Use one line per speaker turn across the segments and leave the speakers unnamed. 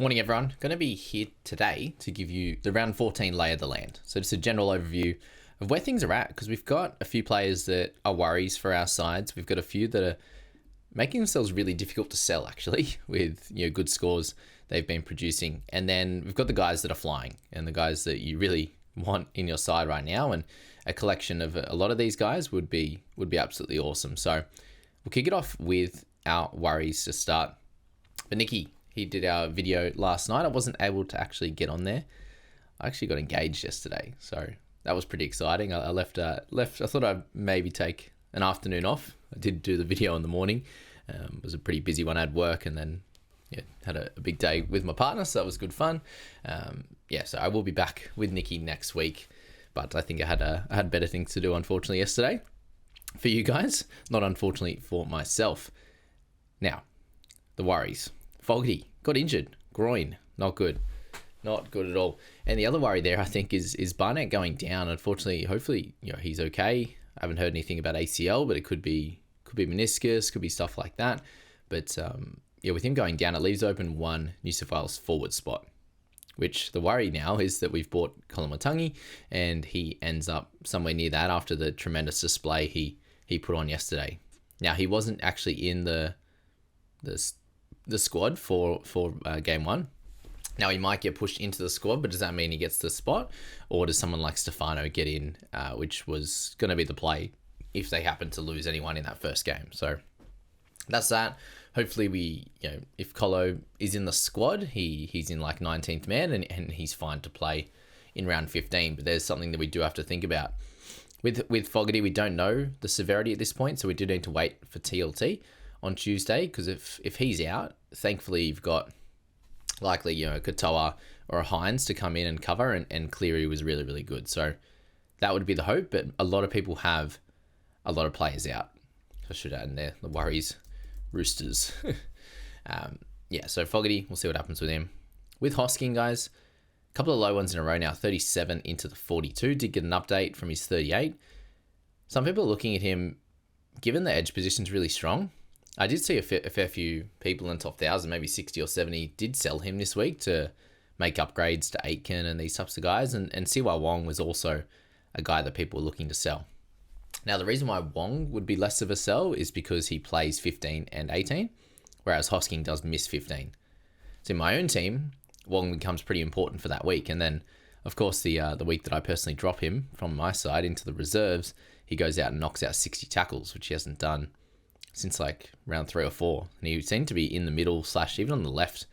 Morning everyone, going to be here today to give you the round 14 lay of the land. So just a general overview of where things are at, because we've got a few players that are worries for our sides. We've got a few that are making themselves really difficult to sell actually with good scores they've been producing. And then we've got the guys that are flying and the guys that you really want in your side right now, and a collection of a lot of these guys would be absolutely awesome. So we'll kick it off with our worries to start. But Nicky, he did our video last night. I wasn't able to actually get on there. I actually got engaged yesterday, so that was pretty exciting. I left. I thought I'd maybe take an afternoon off. I did do the video in the morning. It was a pretty busy one. I had work and then had a big day with my partner, so that was good fun. So I will be back with Nicky next week, but I think I had better things to do, unfortunately, yesterday for you guys, not unfortunately for myself. Now, the worries. Fogarty got injured, groin, not good at all. And the other worry there, I think, is Barnett going down. Unfortunately, hopefully, he's okay. I haven't heard anything about ACL, but it could be meniscus, could be stuff like that. But with him going down, it leaves open one New South Wales forward spot, which the worry now is that we've bought Colin Matangi, and he ends up somewhere near that after the tremendous display he put on yesterday. Now, he wasn't actually in the squad for game one. Now, he might get pushed into the squad, but does that mean he gets the spot, or does someone like Stefano get in, which was going to be the play if they happen to lose anyone in that first game? So that's that. Hopefully if Colo is in the squad, he's in like 19th man and he's fine to play in round 15. But there's something that we do have to think about. With Fogarty, we don't know the severity at this point, so we do need to wait for TLT on Tuesday, because if he's out, thankfully you've got likely Katoa or a Hines to come in and cover, and Cleary was really, really good. So that would be the hope, but a lot of people have a lot of players out. I should add in there the worries, Roosters. So Fogarty, we'll see what happens with him. With Hosking, guys, a couple of low ones in a row now, 37 into the 42. Did get an update from his 38. Some people are looking at him, given the edge position's really strong. I did see a fair few people in top 1,000, maybe 60 or 70, did sell him this week to make upgrades to Aitken and these types of guys. And Siwa Wong was also a guy that people were looking to sell. Now, the reason why Wong would be less of a sell is because he plays 15 and 18, whereas Hosking does miss 15. So in my own team, Wong becomes pretty important for that week. And then, of course, the week that I personally drop him from my side into the reserves, he goes out and knocks out 60 tackles, which he hasn't done since like round 3 or 4, and he seemed to be in the middle / even on the left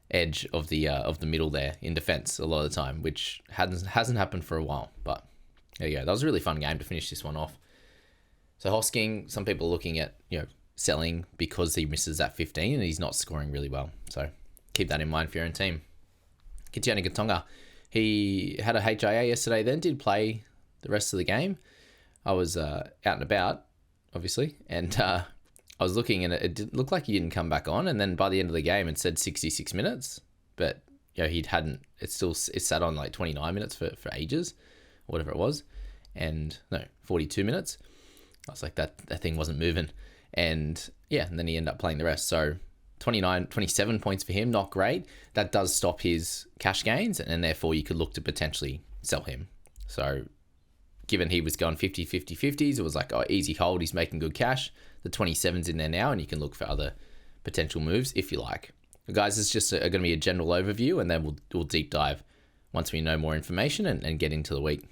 edge of the middle there in defense a lot of the time, which hasn't happened for a while. But there you go. That was a really fun game to finish this one off. So Hosking, some people are looking at selling because he misses that 15 and he's not scoring really well. So keep that in mind for your own team. Kitiana Gatonga, he had a HIA yesterday, then did play the rest of the game. I was out and about, obviously, and I was looking, and it did look like he didn't come back on, and then by the end of the game it said 66 minutes, but it sat on like 29 minutes for ages, or whatever it was, and no, 42 minutes. I was like, that thing wasn't moving, and then he ended up playing the rest. So 27 points for him, not great. That does stop his cash gains, and therefore you could look to potentially sell him. So given he was going 50-50-50s, it was like, easy hold, he's making good cash. The 27's in there now, and you can look for other potential moves if you like. Guys, it's just going to be a general overview, and then we'll deep dive once we know more information and get into the week.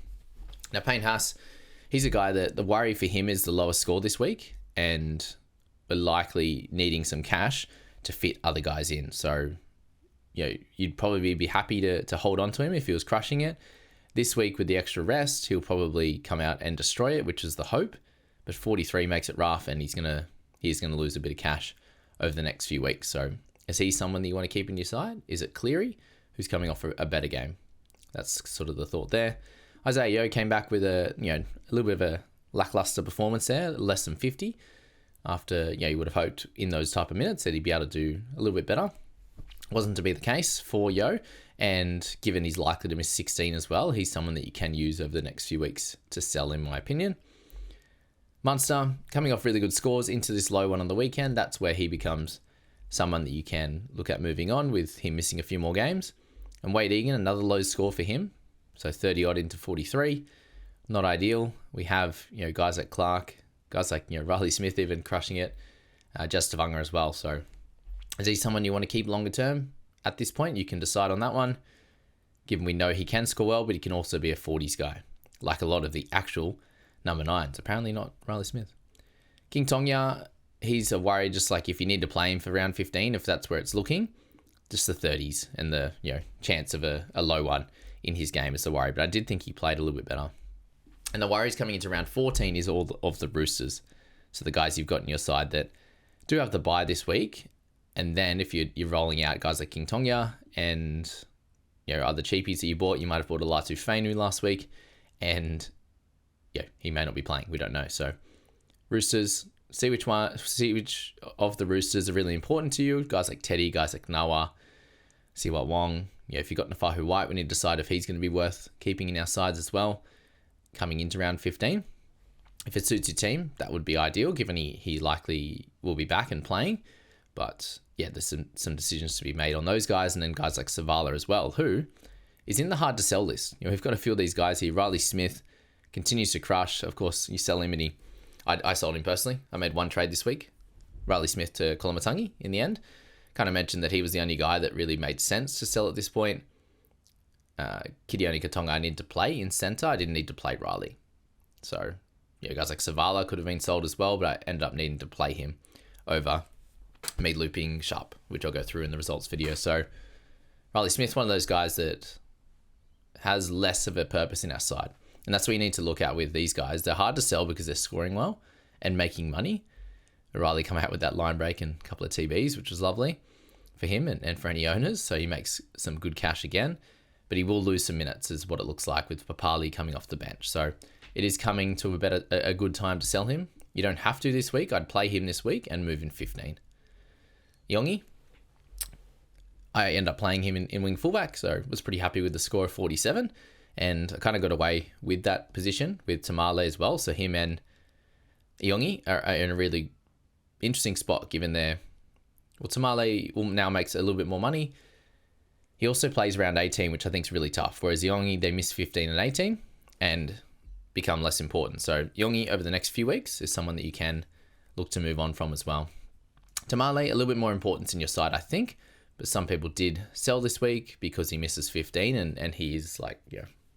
Now, Payne Haas, he's a guy that the worry for him is the lowest score this week, and we're likely needing some cash to fit other guys in. So, you'd probably be happy to hold on to him if he was crushing it. This week, with the extra rest, he'll probably come out and destroy it, which is the hope. But 43 makes it rough, and he's gonna lose a bit of cash over the next few weeks. So, is he someone that you want to keep in your side? Is it Cleary, who's coming off a better game? That's sort of the thought there. Isaiah Yeo came back with a little bit of a lackluster performance there, less than 50. After you would have hoped in those type of minutes that he'd be able to do a little bit better. Wasn't to be the case for Yeo. And given he's likely to miss 16 as well, he's someone that you can use over the next few weeks to sell, in my opinion. Munster, coming off really good scores into this low one on the weekend, that's where he becomes someone that you can look at moving on with him missing a few more games. And Wade Egan, another low score for him. So 30 odd into 43. Not ideal. We have, guys like Clark, guys like, Riley Smith even crushing it. Just Tavanga as well. So is he someone you want to keep longer term? At this point, you can decide on that one. Given we know he can score well, but he can also be a 40s guy. Like a lot of the actual number 9s. Apparently not Riley Smith. King Tonga, he's a worry just like if you need to play him for round 15, if that's where it's looking. Just the 30s and the chance of a low one in his game is the worry. But I did think he played a little bit better. And the worries coming into round 14 is all of the Roosters. So the guys you've got on your side that do have the bye this week. And then if you're rolling out guys like King Tonga and other cheapies that you bought, you might have bought a Latu Fainu last week. And he may not be playing. We don't know. So Roosters, see which of the Roosters are really important to you. Guys like Teddy, guys like Nawa, Siwa Wong. If you've got Nafahu White, we need to decide if he's going to be worth keeping in our sides as well, coming into round 15. If it suits your team, that would be ideal, given he likely will be back and playing. But there's some decisions to be made on those guys, and then guys like Savala as well, who is in the hard to sell list. We've got a few of these guys here. Riley Smith continues to crush. Of course, you sell him, and I sold him personally. I made one trade this week, Riley Smith to Kolamatangi in the end. Kind of mentioned that he was the only guy that really made sense to sell at this point. Kidioni Katonga I need to play in centre. I didn't need to play Riley. So, guys like Savala could have been sold as well, but I ended up needing to play him over me looping Sharp, which I'll go through in the results video. So, Riley Smith, one of those guys that has less of a purpose in our side. And that's what you need to look at with these guys. They're hard to sell because they're scoring well and making money. Riley come out with that line break and a couple of TBs, which was lovely for him and for any owners. So he makes some good cash again, but he will lose some minutes is what it looks like with Papali coming off the bench. So it is coming to a good time to sell him. You don't have to this week. I'd play him this week and move in 15. Yongi, I end up playing him in wing fullback, so was pretty happy with the score of 47. And I kind of got away with that position with Tamale as well. So him and Yongi are in a really interesting spot given Tamale now makes a little bit more money. He also plays round 18, which I think is really tough. Whereas Yongi, they miss 15 and 18 and become less important. So Yongi over the next few weeks is someone that you can look to move on from as well. Tamale, a little bit more importance in your side, I think. But some people did sell this week because he misses 15 and he is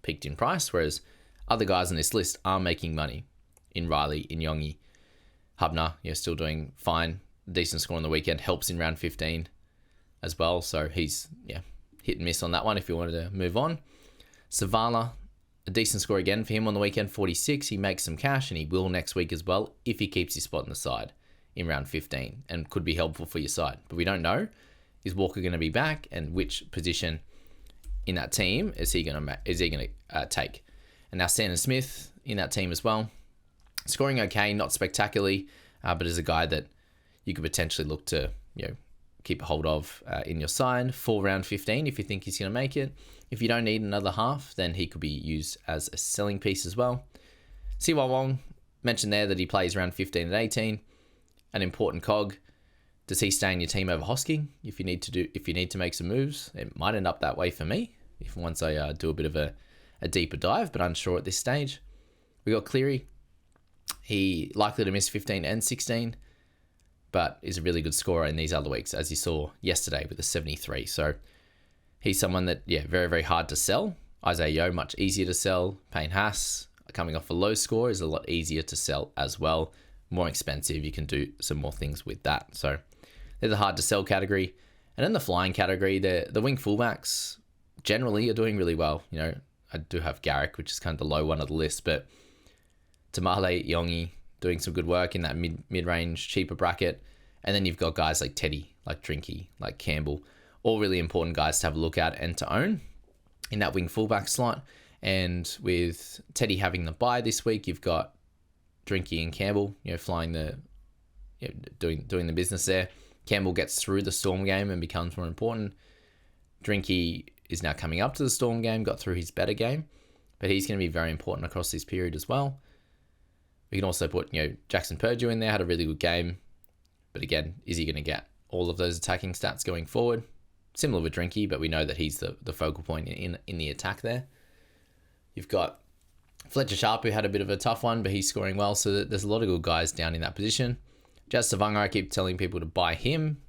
peaked in price. Whereas other guys on this list are making money in Riley, in Yongi. Hubner, still doing fine. Decent score on the weekend. Helps in round 15 as well. So he's, hit and miss on that one if you wanted to move on. Savala, a decent score again for him on the weekend, 46. He makes some cash and he will next week as well if he keeps his spot on the side in round 15 and could be helpful for your side. But we don't know. Is Walker going to be back and which position in that team is he going to take? And now Sandon Smith in that team as well. Scoring okay, not spectacularly, but is a guy that you could potentially look to, keep a hold of in your side for round 15 if you think he's going to make it. If you don't need another half, then he could be used as a selling piece as well. Siwa Wong, mentioned there that he plays around 15 and 18, an important cog. Does he stay in your team over Hosking? If you need to make some moves, it might end up that way for me. If once I do a bit of a deeper dive, but unsure at this stage. We got Cleary. He likely to miss 15 and 16, but is a really good scorer in these other weeks, as you saw yesterday with a 73. So he's someone that, very, very hard to sell. Isaiah Yeo, much easier to sell. Payne Haas, coming off a low score, is a lot easier to sell as well. More expensive. You can do some more things with that. So they're the hard to sell category. And in the flying category, the wing fullbacks generally are doing really well. I do have Garrick, which is kind of the low one of the list, but Tamale, Yongi doing some good work in that mid-range, cheaper bracket. And then you've got guys like Teddy, like Drinky, like Campbell, all really important guys to have a look at and to own in that wing fullback slot. And with Teddy having the bye this week, you've got Drinky and Campbell, flying doing the business there. Campbell gets through the Storm game and becomes more important. Drinky is now coming up to the Storm game, got through his better game, but he's going to be very important across this period as well. We can also put, Jackson Purdue in there, had a really good game, but again, is he going to get all of those attacking stats going forward. Similar with Drinky, but we know that he's the focal point in the attack there. You've got Fletcher Sharp, who had a bit of a tough one, but he's scoring well. So there's a lot of good guys down in that position. Jazz Savanga, I keep telling people to buy him.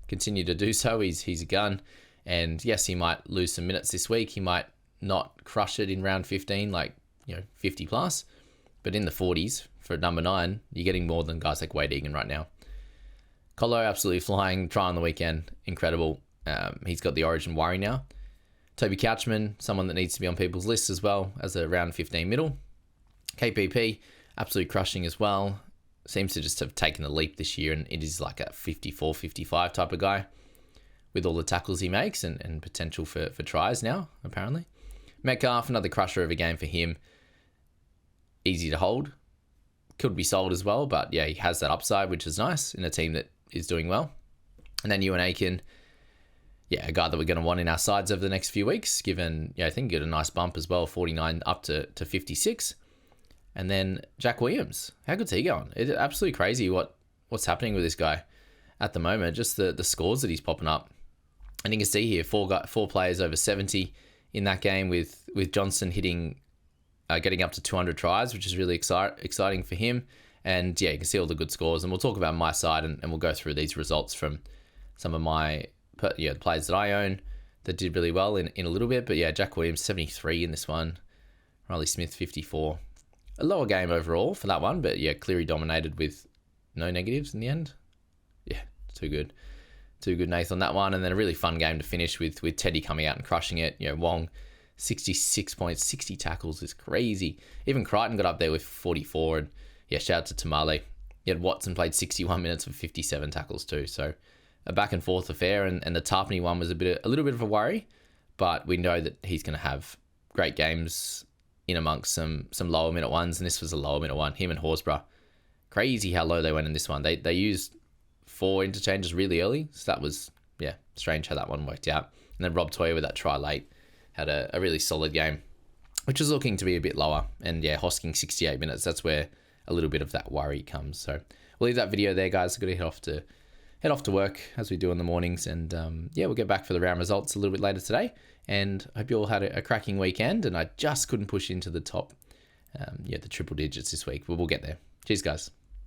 Continue to do so. He's a gun. And yes, he might lose some minutes this week. He might not crush it in round 15, 50 plus. But in the 40s for number 9, you're getting more than guys like Wade Egan right now. Colo absolutely flying. Try on the weekend. Incredible. He's got the Origin worry now. Toby Couchman, someone that needs to be on people's lists as well as a round 15 middle. KPP, absolutely crushing as well. Seems to just have taken a leap this year, and it is like a 54, 55 type of guy with all the tackles he makes and potential for tries now, apparently. Metcalf, another crusher of a game for him. Easy to hold. Could be sold as well, but yeah, he has that upside, which is nice in a team that is doing well. And then Ewan Aiken, yeah, a guy that we're going to want in our sides over the next few weeks, given, I think he got a nice bump as well, 49 up to 56. And then Jack Williams, how good's he going? It's absolutely crazy what's happening with this guy at the moment, just the scores that he's popping up. And you can see here, four players over 70 in that game with Johnson hitting, getting up to 200 tries, which is really exciting for him. And yeah, you can see all the good scores. And we'll talk about my side and we'll go through these results from some of the players that I own that did really well in a little bit. But yeah, Jack Williams, 73 in this one. Riley Smith, 54. A lower game overall for that one, but yeah, Cleary dominated with no negatives in the end. Yeah, too good. Too good, Nathan, on that one. And then a really fun game to finish with Teddy coming out and crushing it. Wong, 66 points, 60 tackles is crazy. Even Crichton got up there with 44. And yeah, shout out to Tamale. Yet Watson played 61 minutes for 57 tackles too. So a back and forth affair. And the Tarpany one was a little bit of a worry, but we know that he's going to have great games in amongst some lower minute ones, and this was a lower minute one. Him and Horsburgh. Crazy how low they went in this one. They used 4 interchanges really early, so that was, strange how that one worked out. And then Rob Toyer with that try late had a really solid game, which was looking to be a bit lower. And yeah, Hosking 68 minutes, that's where a little bit of that worry comes. So we'll leave that video there, guys. I've got to head off to work as we do in the mornings, and we'll get back for the round results a little bit later today. And I hope you all had a cracking weekend, and I just couldn't push into the top, the triple digits this week, but we'll get there. Cheers, guys.